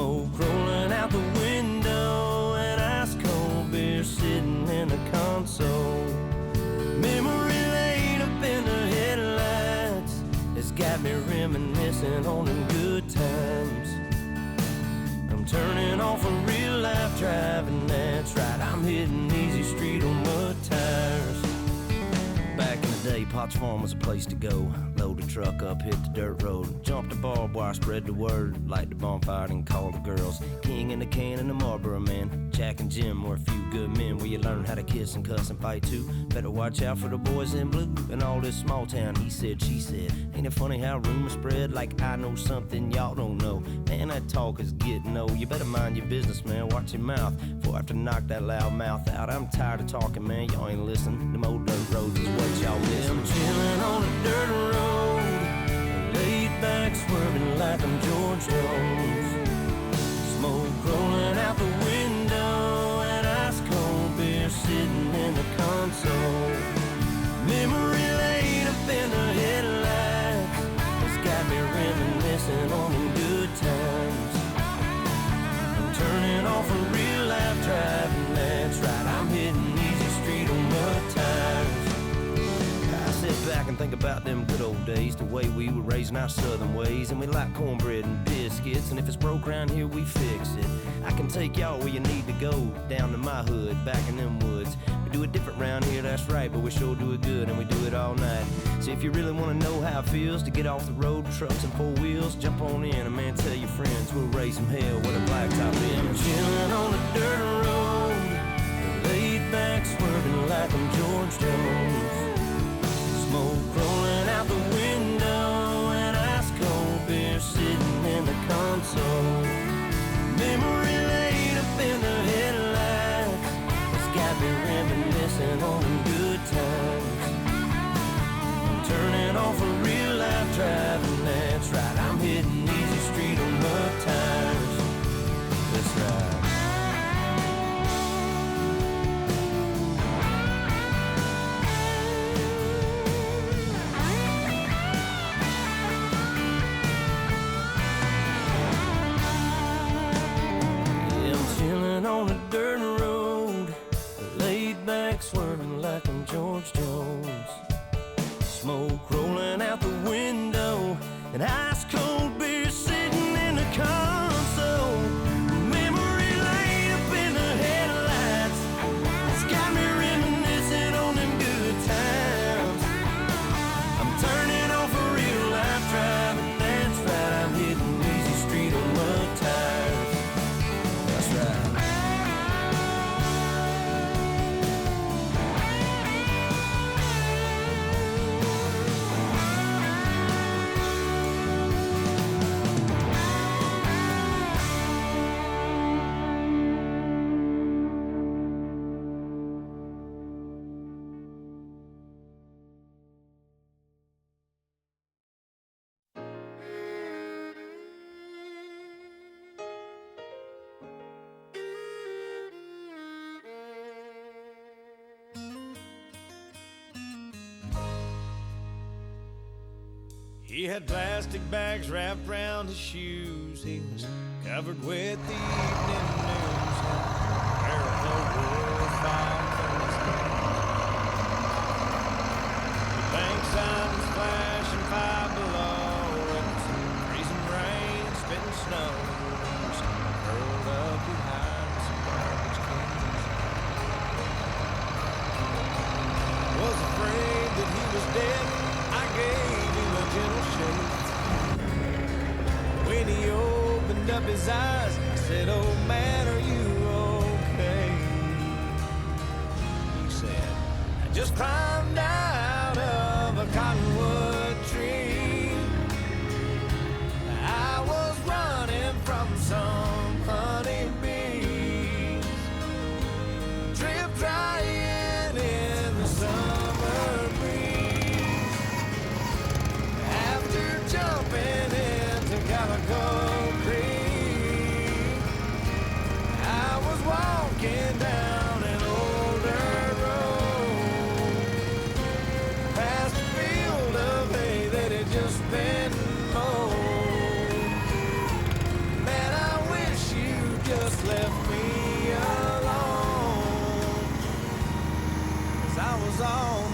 Smoke rolling out the window and ice cold beer sitting in the console. Memory laid up in the headlights, it's got me reminiscing on them good times. I'm turning off a real life driving, that's right, I'm hitting easy street on mud tires. Back in the day, Potts Farm was a place to go. Load the truck up, hit the dirt road, jump the barbed wire, spread the word, light the bonfire and call the girls. King and the can and the Marlboro man, Jack and Jim were a few good men where you learn how to kiss and cuss and fight too. Better watch out for the boys in blue and all this small town he said, she said. Ain't it funny how rumors spread like I know something y'all don't know? Man, that talk is getting old. You better mind your business, man, watch your mouth before I have to knock that loud mouth out. I'm tired of talking, man, y'all ain't listening. Them old dirt roads is what y'all miss. I'm chilling on a dirt road, laid back swerving like I'm George Jones. Smoke rolling out the window and ice cold beer sitting in the console. Memory laid up in the headlights, it's got me reminiscing on them good times. I'm turning off a real life driving, that's right, I'm hitting easy street on mud tires. I sit back and think about them good old days, the way we were raising our southern ways, and we like cornbread and biscuits, and if it's broke around here we fix it. I can take y'all where you need to go, down to my hood, back in them woods. We do it different round here, that's right, but we sure do it good and we do it all night. So if you really want to know how it feels to get off the road, trucks and four wheels, jump on in and man, tell your friends we'll raise some hell with a blacktop in. I'm chilling on a dirt road, laid back swerving like I'm George Jones. Smoke rolling out the window and ice cold beer sitting in the console. Memory laid up in the headlights, it's got me reminiscing on them good times. I'm turning off a real life driving, that's right, I'm hitting easy street on mud tires. That's right. On a dirt road, laid back swerving like I'm George Jones. Smoke rolling out the window and ice cold beer sitting in the console. Memory laid up in the headlights, it's got me reminiscing on them good times. I'm turning off a real life driving, that's right, I'm hitting easy street on mud tires. That's right. He had plastic bags wrapped around his shoes. He was covered with the evening news. Barrel wood found from his the bank sign was flashing 5 below. It was freezing rain, spitting snow. He was curled up behind some garbage cans. Was afraid that he was dead. I gave him a gentle shake. When he opened up his eyes, I said, "Oh man, are you okay?" He said, "I just climbed out of a cottonwood tree. I was running from some honeybees, drip drying in the summer breeze. After jumping into Calico Creek, I was walking down an old dirt road, past a field just left me alone as I was on